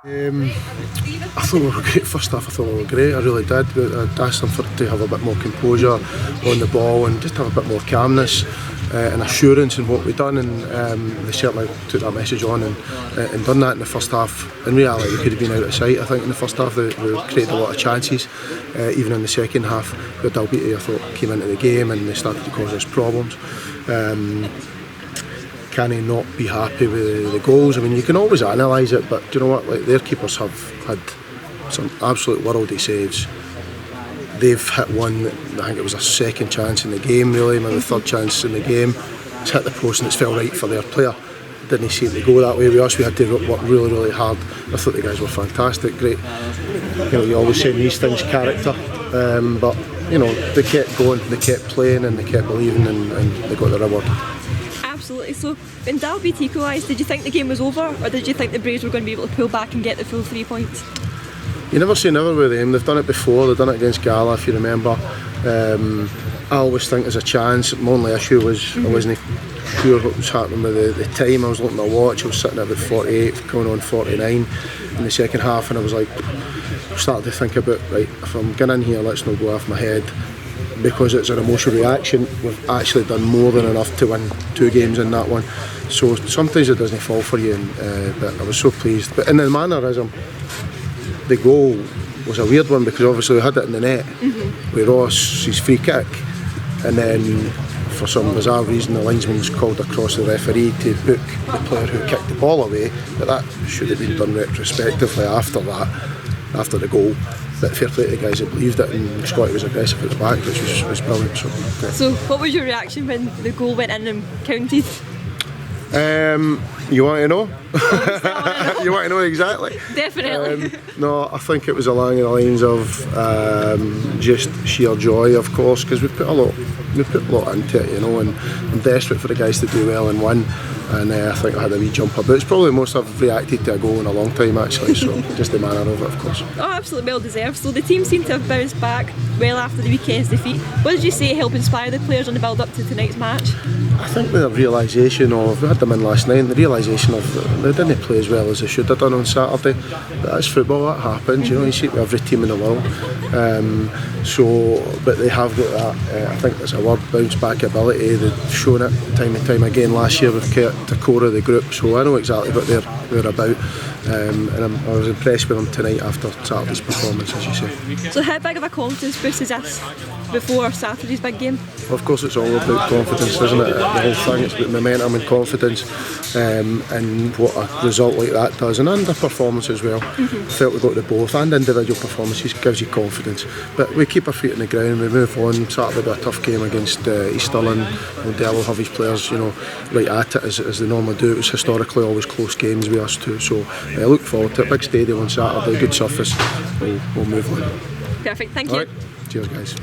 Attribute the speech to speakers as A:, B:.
A: I thought we were great first half. I thought we were great. I really did. I'd asked them to have a bit more composure on the ball and just have a bit more calmness and assurance in what we'd done, and they certainly took that message on and done that in the first half. In reality, we could have been out of sight. I think in the first half we created a lot of chances. Even in the second half, the Dalbeattie, I thought, came into the game and they started to cause us problems. Can he not be happy with the goals? I mean, you can always analyse it, but do you know what? Like, their keepers have had some absolute worldy saves. They've hit one, I think it was a second chance in the game, really, maybe the third chance in the game. It's hit the post and it's fell right for their player. Didn't seem to go that way with us. We had to work really, really hard. I thought the guys were fantastic, great. You know, you always say in these things, character, but you know, they kept going, they kept playing, and they kept believing, and they got the reward.
B: Absolutely. So when Dalbeattie equalised, did you think the game was over, or did you think the Braves were going to be able to pull back and get the full 3 points?
A: You never say never with them. They've done it before. They've done it against Gala, if you remember. I always think there's a chance. My only issue was I wasn't sure what was happening with the time. I was looking at a watch. I was sitting at about 48, going on 49 in the second half, and I was like, started to think about, right, if I'm going in here, let's not go off my head. Because it's an emotional reaction, we've actually done more than enough to win 2 games in that one. So sometimes it doesn't fall for you, but I was so pleased. But in the mannerism, the goal was a weird one, because obviously we had it in the net with Ross, his free kick, and then for some bizarre reason the linesman was called across the referee to book the player who kicked the ball away, but that should have been done retrospectively after that, after the goal. But fair play to the guys that believed it, and Scotty was aggressive at the back, which was brilliant.
B: So what was your reaction when the goal went in and counted?
A: You want to know? You want to know exactly?
B: Definitely.
A: No, I think it was along the lines of just sheer joy, of course, because we put a lot into it, you know, and I'm desperate for the guys to do well and win. And I think I had a wee jump up. But it's probably the most I've reacted to a goal in a long time, actually, so just the manner of it, of course.
B: Oh, absolutely well deserved. So the team seemed to have bounced back well after the weekend's defeat. What did you say helped inspire the players on the build up to tonight's match?
A: I think the realisation of, we had them in last night, the realisation of they didn't play as well as they should have done on Saturday. But that's football, that happens, you know, you see it with every team in the world. But they have got that, I think there's a word, bounce back ability. They've shown it time and time again last year with the core of the group, so I know exactly what they're about, and I was impressed with them tonight after Saturday's performance, as you say.
B: So how big of a confidence boost is this before Saturday's big game?
A: Well, of course it's all about confidence, isn't it? The whole thing, it's about momentum and confidence, and what a result like that does, and underperformance as well. I felt we got the both, and individual performances gives you confidence, but we keep our feet on the ground, we move on. Saturday will be a tough game against East Stirling. Dell will have his players, you know, right at it as they normally do. It was historically always close games with us too, so I look forward to it. Big stadium on Saturday, good surface, we'll move on.
B: Perfect, thank you.
A: All right. Cheers, guys.